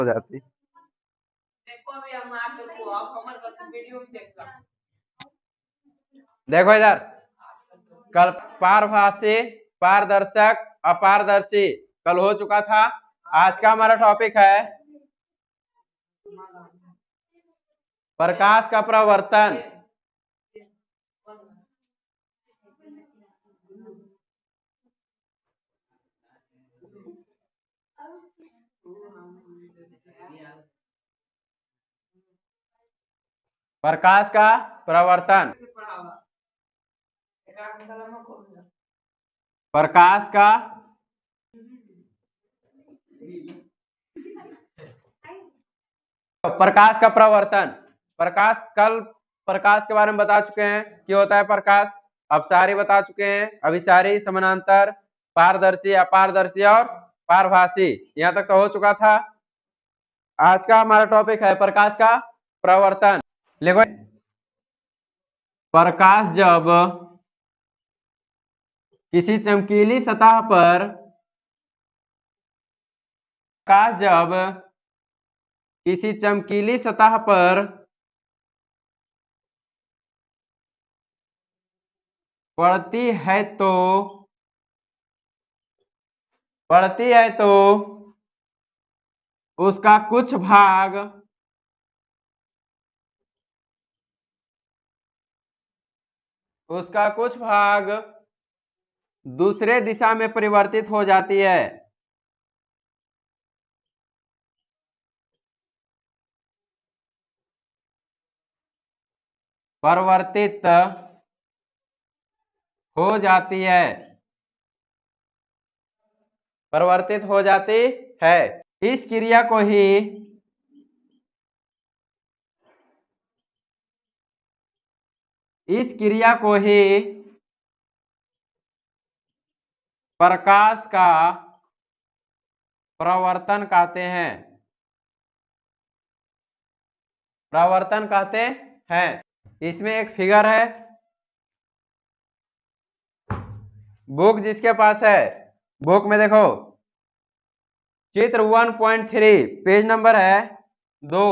हो जाती। देखो इधर, कल पारभासी, पारदर्शक, अपारदर्शी कल हो चुका था। आज का हमारा टॉपिक है प्रकाश का प्रवर्तन। प्रकाश का प्रवर्तन, प्रकाश का प्रकाश का प्रवर्तन। प्रकाश, कल प्रकाश के बारे में बता चुके हैं कि होता है प्रकाश। अपसारी बता चुके हैं, अभिसारी, समानांतर, पारदर्शी, अपारदर्शी और पारभासी। यहां तक तो हो चुका था। आज का हमारा टॉपिक है प्रकाश का प्रवर्तन। देखो, प्रकाश जब किसी चमकीली सतह पर, प्रकाश जब किसी चमकीली सतह पर पड़ती है तो उसका कुछ भाग दूसरे दिशा में परिवर्तित हो जाती है। परिवर्तित हो जाती है, परिवर्तित हो जाती है। इस क्रिया को ही प्रकाश का प्रवर्तन कहते हैं। प्रवर्तन कहते हैं। इसमें एक फिगर है, बुक जिसके पास है, बुक में देखो चित्र 1.3 पेज नंबर है 2,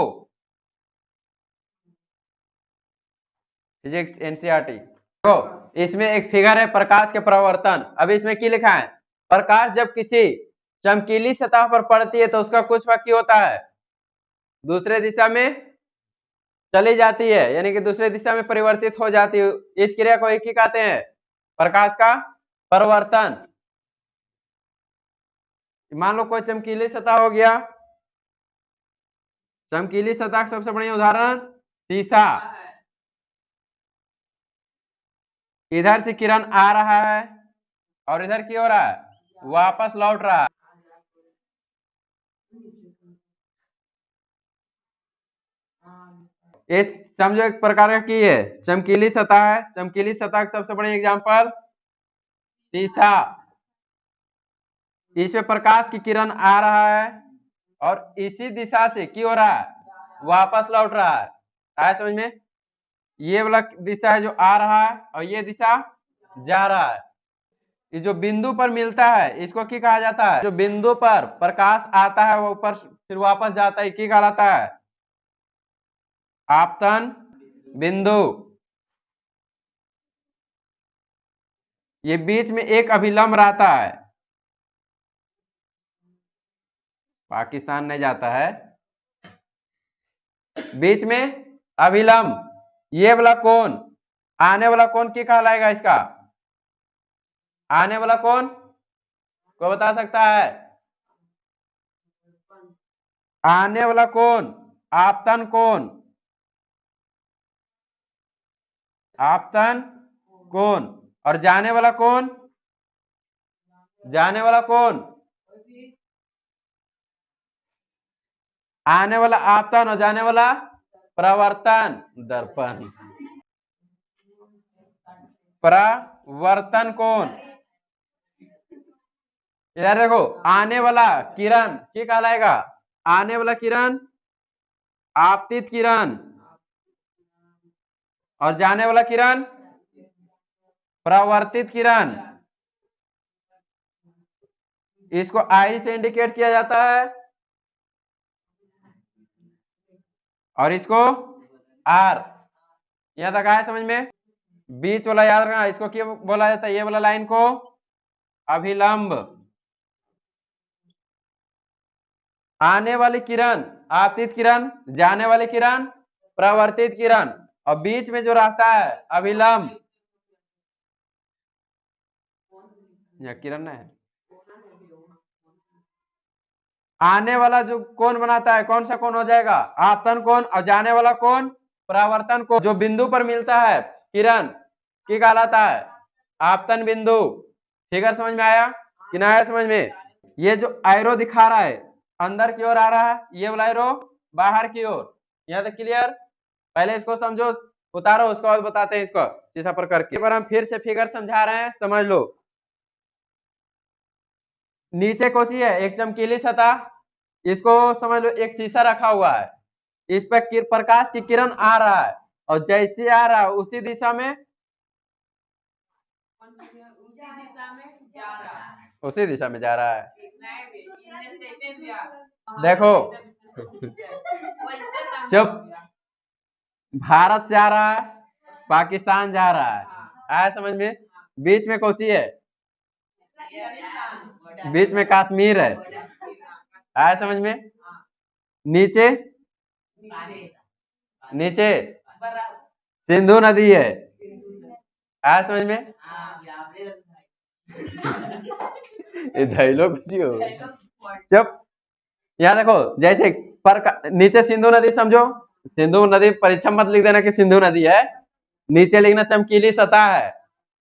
फिजिक्स एनसीईआरटी। तो इसमें एक फिगर है प्रकाश के प्रवर्तन। अभी इसमें क्या लिखा है? प्रकाश जब किसी चमकीली सतह पर पड़ती है तो उसका कुछ भाग क्या होता है? दूसरे दिशा में चली जाती है, यानी कि दूसरे दिशा में परिवर्तित हो जाती है। इस क्रिया को एक ही कहते हैं प्रकाश का प्रवर्तन। मान लो कोई चमकीली सतह हो गया, चमकीली सतह का सबसे बढ़िया उदाहरण शीशा। इधर से किरण आ रहा है और इधर क्या हो रहा है? वापस लौट रहा है। ये समझो एक प्रकार का की है चमकीली सतह है। चमकीली सतह का सबसे बड़ी एग्जांपल शीशा। इसमें प्रकाश की किरण आ रहा है और इसी दिशा से क्या हो रहा है? वापस लौट रहा है। आया समझ में? ये वाला दिशा है जो आ रहा है और ये दिशा जा रहा है। ये जो बिंदु पर मिलता है इसको क्या कहा जाता है? जो बिंदु पर प्रकाश आता है वो ऊपर फिर वापस जाता है, क्या कहलाता है? आपतन बिंदु। ये बीच में एक अभिलंब रहता है, पाकिस्तान नहीं जाता है, बीच में अभिलंब। ये वाला कोण, आने वाला कोण क्या कहलाएगा? इसका आने वाला कोण को बता सकता है? आने वाला कोण आपतन कोण, आपतन कोण। और जाने वाला कोण, जाने वाला कोण, आने वाला आपतन और जाने वाला प्रवर्तन, दर्पण, प्रवर्तन कोण। इधर देखो, आने वाला किरण क्या कहलाएगा? आने वाला किरण आपतित किरण और जाने वाला किरण प्रवर्तित किरण। इसको आई से इंडिकेट किया जाता है। और इसको आर। यहां तक आया समझ में? बीच वाला याद रखना, इसको क्या बोला जाता है? ये वाला लाइन को अभिलंब। आने वाली किरण आपतित किरण, जाने वाली किरण प्रवर्तित किरण, और बीच में जो रहता है अभिलंब। यह किरण है। आने वाला जो कोण बनाता है, कौन सा कोण हो जाएगा? आपतन कोण। और जाने वाला कोण परावर्तन कोण। जो बिंदु पर मिलता है किरण की कहलाता है आपतन बिंदु। फिगर समझ में आया कि ना आया समझ में? ये जो एरो दिखा रहा है अंदर की ओर आ रहा है, ये वाला एरो बाहर की ओर। यहाँ तक क्लियर? पहले इसको समझो, उतारो, उसके बाद बताते हैं इसको शीशा पर करके। एक बार हम फिर से फिगर समझा रहे हैं, समझ लो। नीचे कोची है? एक चमकीली सतह, इसको समझ लो एक शीशा रखा हुआ है, इस पर प्रकाश की किरण आ रहा है, और जैसे आ रहा है उसी दिशा में जा रहा है। देखो चुप। भारत से आ रहा है, पाकिस्तान जा रहा है, आया समझ में? बीच में कोची है? बीच में कश्मीर है, आया समझ में? नीचे नीचे सिंधु नदी है, आया समझ में? चुप। यहाँ देखो, जैसे नीचे सिंधु नदी समझो, सिंधु नदी परीक्षा मत लिख देना कि सिंधु नदी है, नीचे लिखना चमकीली सतह है,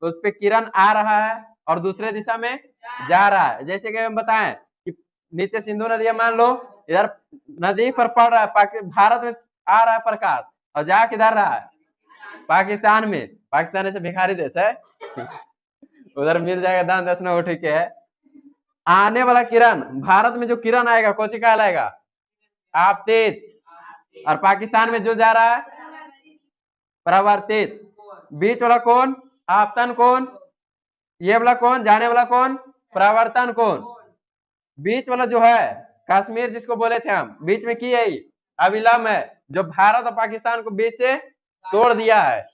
तो उस पर किरण आ रहा है और दूसरे दिशा में जा रहा है। जैसे कि हम बताएं कि नीचे सिंधु नदी है, मान लो इधर नदी पर पड़ रहा है, भारत में आ रहा है प्रकाश, और जा किधर रहा है? पाकिस्तान में। पाकिस्तान ऐसे भिखारी देश है, उधर मिल जाएगा दान दक्षिणा, वो ठीक है। आने वाला किरण, भारत में जो किरण आएगा कौन सी कहलाएगा? आपतित। और पाकिस्तान में जो जा रहा है परावर्तित। बीच वाला कौन? आपतन कौन। ये वाला कौन? जाने वाला कौन? परावर्तन कौन। बीच वाला जो है कश्मीर जिसको बोले थे हम, बीच में की है अभिलंब है, जो भारत और पाकिस्तान को बीच से तोड़ दिया है,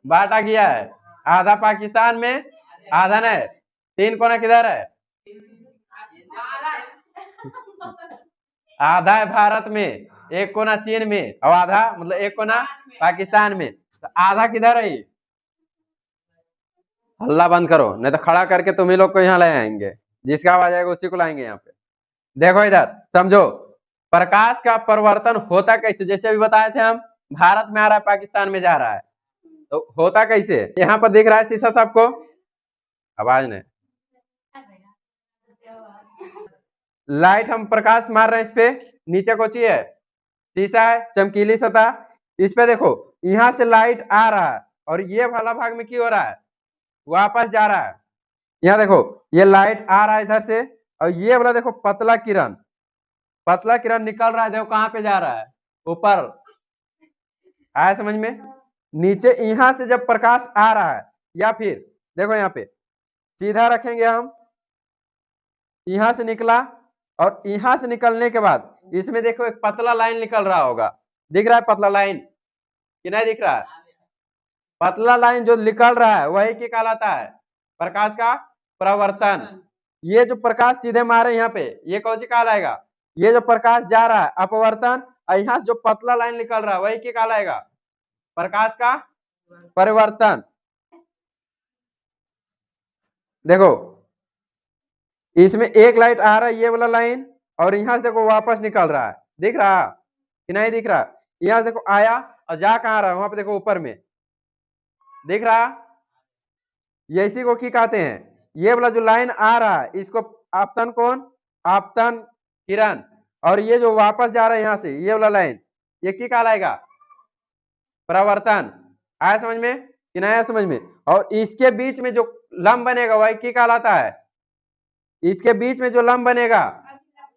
बांटा गया है। आधा पाकिस्तान में, आधा नहीं। 3 कोना किधर है? आधा है भारत में, 1 कोना चीन में, और आधा मतलब 1 कोना पाकिस्तान में। तो आधा किधर है? हल्ला बंद करो, नहीं तो खड़ा करके तुम्ही लोग को यहाँ ले आएंगे, जिसका आवाज आएगा उसी को लाएंगे यहाँ पे। देखो इधर समझो, प्रकाश का परिवर्तन होता कैसे? जैसे अभी बताए थे हम, भारत में आ रहा है, पाकिस्तान में जा रहा है, तो होता कैसे? यहाँ पर दिख रहा है शीशा सबको? आवाज नहीं। लाइट हम प्रकाश मार रहे हैं इस पे, नीचे कोची है? शीशा है, चमकीली सतह। इस पे देखो, यहाँ से लाइट आ रहा है, और ये वाला भाग में क्या हो रहा है? वापस जा रहा है। यहाँ देखो, ये लाइट आ रहा है इधर से, और ये वाला देखो पतला किरण, पतला किरण निकल रहा है, देखो कहाँ पे जा रहा है? ऊपर। आया समझ में? नीचे यहाँ से जब प्रकाश आ रहा है, या फिर देखो यहाँ पे सीधा रखेंगे हम, यहाँ से निकला, और यहाँ से निकलने के बाद इसमें देखो एक पतला लाइन निकल रहा होगा, दिख रहा है पतला लाइन कि नहीं दिख रहा है? पतला लाइन जो निकल रहा है वही क्या कहलाता है? प्रकाश का प्रवर्तन। ये जो प्रकाश सीधे मारे यहाँ पे, ये कौन सी कहलाएगा? ये जो प्रकाश जा रहा है अपवर्तन, और यहाँ से जो पतला लाइन निकल रहा है वही क्या कहलाएगा? प्रकाश का परिवर्तन। देखो इसमें एक लाइट आ रहा है, ये वाला लाइन, और यहाँ से देखो वापस निकल रहा है, दिख रहा कि नहीं दिख रहा? यहाँ से देखो आया और जा कहाँ रहा है? वहां पे देखो ऊपर में, दिख रहा? ये इसी को क्या कहते हैं? ये वाला जो लाइन आ रहा है इसको आपतन कौन? आपतन किरण। और ये जो वापस जा रहा है यहाँ से, ये वाला लाइन, ये क्या कहलाएगा? प्रवर्तन। आया समझ में कि नहीं आया समझ में? और इसके बीच में जो लंब बनेगा वही क्या कहलाता है? इसके बीच में जो लंब बनेगा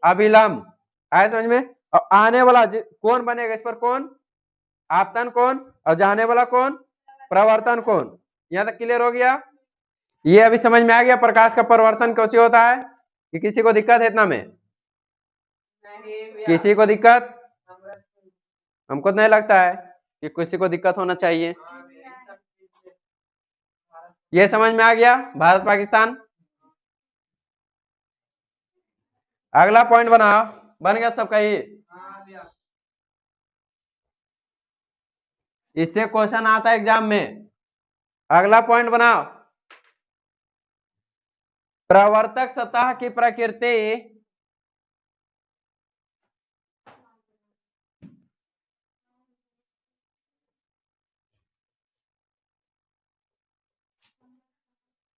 अभिलंब। आया समझ में? और आने वाला कौन बनेगा इस पर? कौन? आपतन कौन। और जाने वाला कौन? प्रवर्तन कौन। यहाँ तक क्लियर हो गया? ये अभी समझ में आ गया प्रकाश का परिवर्तन कैसे होता है? कि किसी को दिक्कत है इतना में? किसी को दिक्कत? हमको नहीं लगता है कि किसी को दिक्कत होना चाहिए। ये समझ में आ गया भारत पाकिस्तान। अगला पॉइंट बनाओ, बन गया सबका ये। इससे क्वेश्चन आता है एग्जाम में। अगला पॉइंट बनाओ, प्रवर्तक सतह की प्रकृति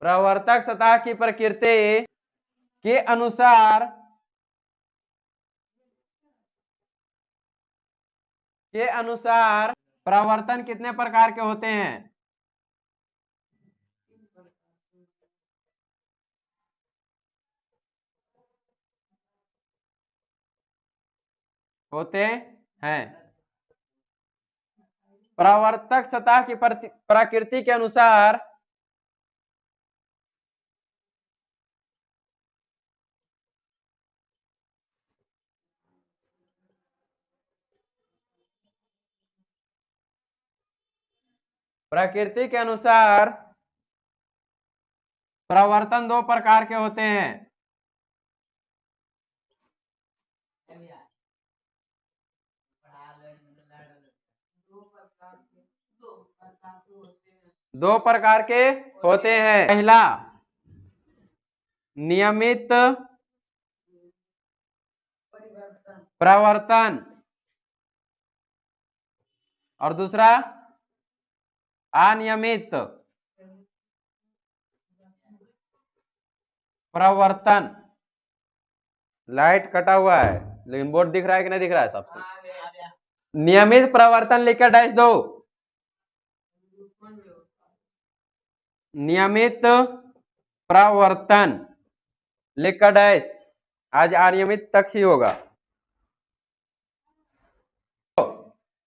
प्रवर्तक सतह की प्रकृति के अनुसार प्रवर्तन कितने प्रकार के होते हैं? होते हैं। प्रवर्तक सतह की प्रकृति के अनुसार प्रवर्तन दो प्रकार के होते हैं। दो प्रकार के होते हैं। पहला नियमित प्रवर्तन और दूसरा अनियमित प्रवर्तन। लाइट कटा हुआ है लेकिन बोर्ड दिख रहा है कि नहीं दिख रहा है सबसे? नियमित प्रवर्तन लिखकर डैश दो। नियमित प्रवर्तन लिखकर डैश। आज अनियमित तक ही होगा।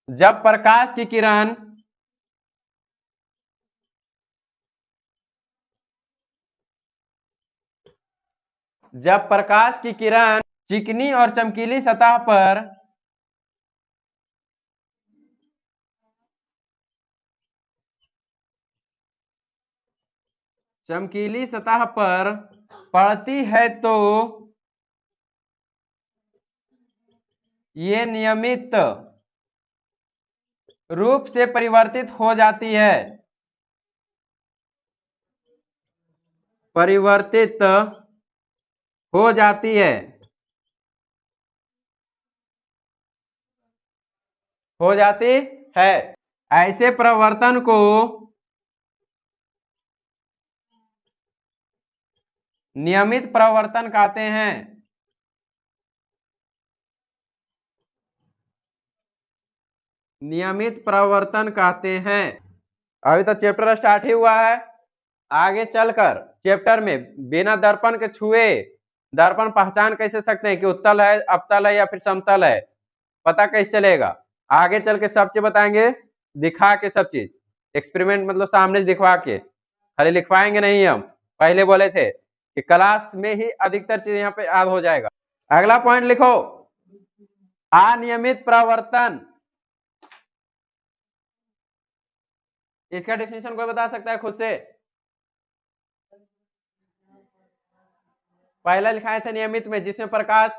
जब प्रकाश की किरण चिकनी और चमकीली सतह पर पड़ती है तो ये नियमित रूप से परिवर्तित हो जाती है। परिवर्तित हो जाती है। हो जाती है। ऐसे प्रवर्तन को नियमित प्रवर्तन कहते हैं। नियमित प्रवर्तन कहते हैं। अभी तो चैप्टर स्टार्ट ही हुआ है। आगे चलकर चैप्टर में बिना दर्पण के छुए दर्पण पहचान कैसे सकते हैं कि उत्तल है, अवतल है या फिर समतल है, पता कैसे चलेगा? आगे चल के सब चीज बताएंगे, दिखा के सब चीज। एक्सपेरिमेंट मतलब सामने से दिखवा के, खाली लिखवाएंगे नहीं। हम पहले बोले थे कि क्लास में ही अधिकतर चीज यहाँ पे याद हो जाएगा। अगला पॉइंट लिखो, अनियमित प्रवर्तन। इसका डेफिनेशन कोई बता सकता है खुद से? पहला लिखाए थे नियमित में, जिसमें प्रकाश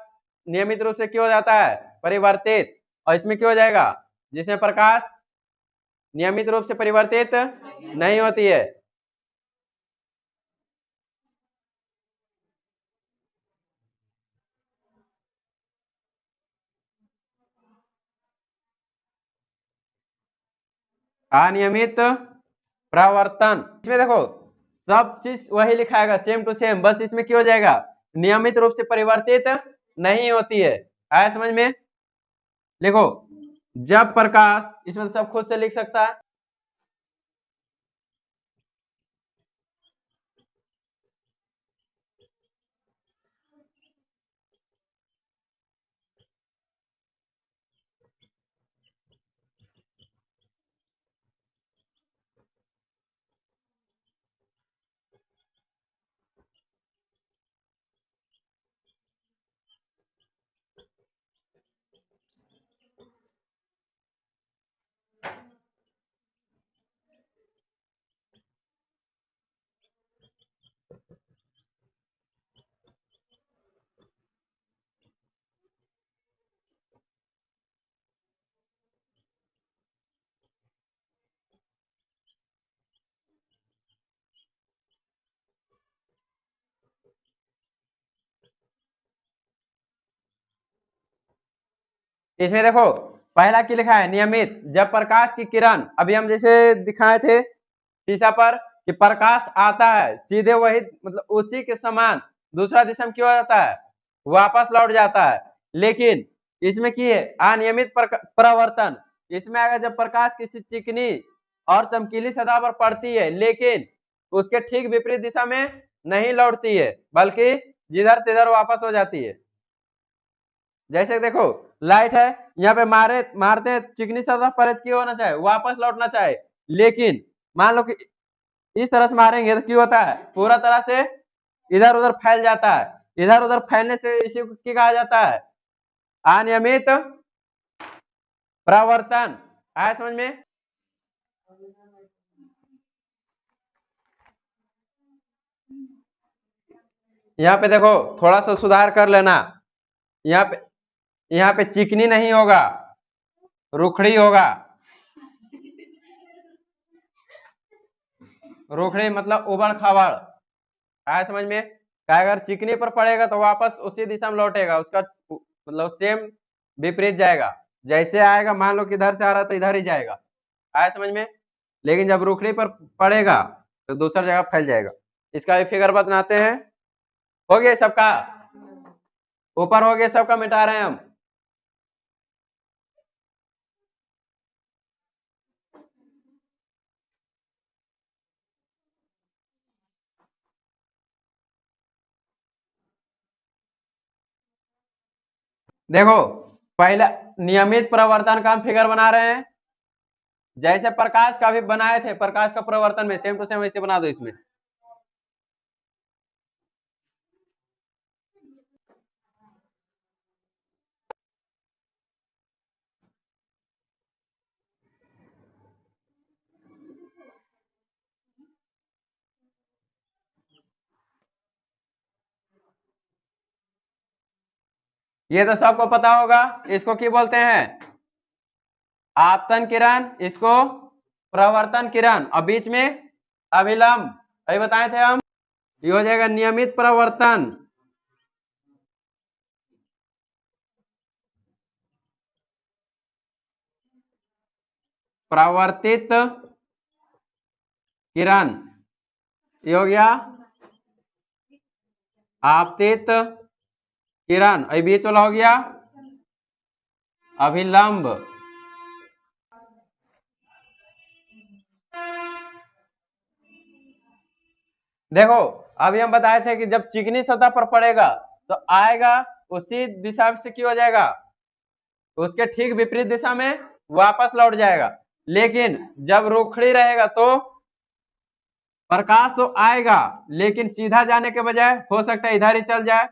नियमित रूप से क्यों हो जाता है? परिवर्तित। और इसमें क्यों हो जाएगा? जिसमें प्रकाश नियमित रूप से परिवर्तित नहीं होती है। अनियमित प्रवर्तन, इसमें देखो सब चीज वही लिखाएगा सेम टू सेम, बस इसमें क्यों हो जाएगा? नियमित रूप से परिवर्तित नहीं होती है। आया समझ में? लिखो, जब प्रकाश, इसमें सब खुद से लिख सकता है। इसमें देखो पहला की लिखा है नियमित, जब प्रकाश की किरण, अभी हम जैसे दिखाए थे शीशा पर कि प्रकाश आता है सीधे वही मतलब उसी के समान दूसरा दिशा में क्यों जाता है, वापस लौट जाता है। लेकिन इसमें की है अनियमित प्रवर्तन, इसमें अगर जब प्रकाश किसी चिकनी और चमकीली सतह पर पड़ती है लेकिन उसके ठीक विपरीत दिशा में नहीं लौटती है बल्कि जिधर तिधर वापस हो जाती है। जैसे देखो लाइट है, यहाँ पे मारते हैं चिकनी सतह पर क्यों होना चाहे, वापस लौटना चाहे, लेकिन मान लो कि इस तरह से मारेंगे तो क्यों होता है, पूरा तरह से इधर उधर फैल जाता है। इधर उधर फैलने से इसी को क्या कहा जाता है, अनियमित प्रवर्तन। आया समझ में? यहाँ पे देखो थोड़ा सा सुधार कर लेना, यहाँ पे चिकनी नहीं होगा, रुखड़ी होगा। रुखड़ी मतलब उबड़ खाबड़। आया समझ में? क्या अगर चिकनी पर पड़ेगा तो वापस उसी दिशा में लौटेगा, उसका मतलब सेम विपरीत जाएगा। जैसे आएगा मान लो कि इधर से आ रहा तो इधर ही जाएगा। आया समझ में? लेकिन जब रुखड़ी पर पड़ेगा तो दूसरी जगह फैल जाएगा। इसका भी फिगर बनाते हैं। हो गया सबका, ऊपर हो गया सबका, मिटा रहे हैं हम। देखो पहला नियमित प्रवर्तन का हम फिगर बना रहे हैं, जैसे प्रकाश का भी बनाए थे, प्रकाश का प्रवर्तन में सेम टू सेम वैसे बना दो इसमें। ये तो सबको पता होगा, इसको क्या बोलते हैं, आपतन किरण, इसको प्रवर्तन किरण, और बीच में अभिलंब, अभी बताए थे हम। ये हो जाएगा नियमित प्रवर्तन। प्रवर्तित किरण, ये हो गया आपतित किरण, अभी बीच वाला हो गया अभिलंब। देखो अभी हम बताए थे कि जब चिकनी सतह पर पड़ेगा तो आएगा उसी दिशा से क्यों हो जाएगा, उसके ठीक विपरीत दिशा में वापस लौट जाएगा। लेकिन जब रुखड़ी रहेगा तो प्रकाश तो आएगा लेकिन सीधा जाने के बजाय हो सकता है इधर ही चल जाए,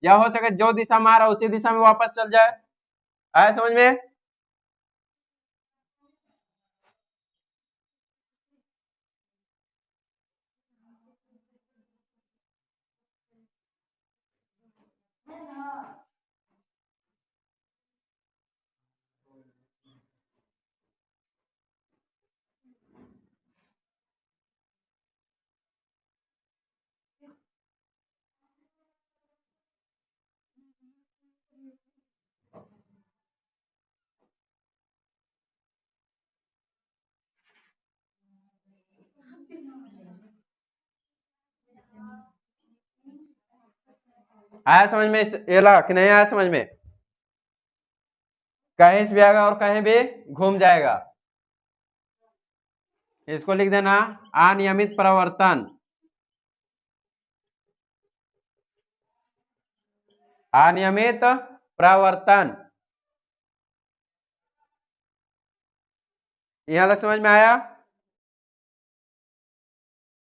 या हो सके जो दिशा में आ रहा है उसी दिशा में वापस चल जाए। आया समझ में? आया समझ में? ये ला कि नहीं आया समझ में? कहीं से भी आएगा और कहीं भी घूम जाएगा। इसको लिख देना अनियमित प्रवर्तन। अनियमित प्रवर्तन, यहां तक समझ में आया?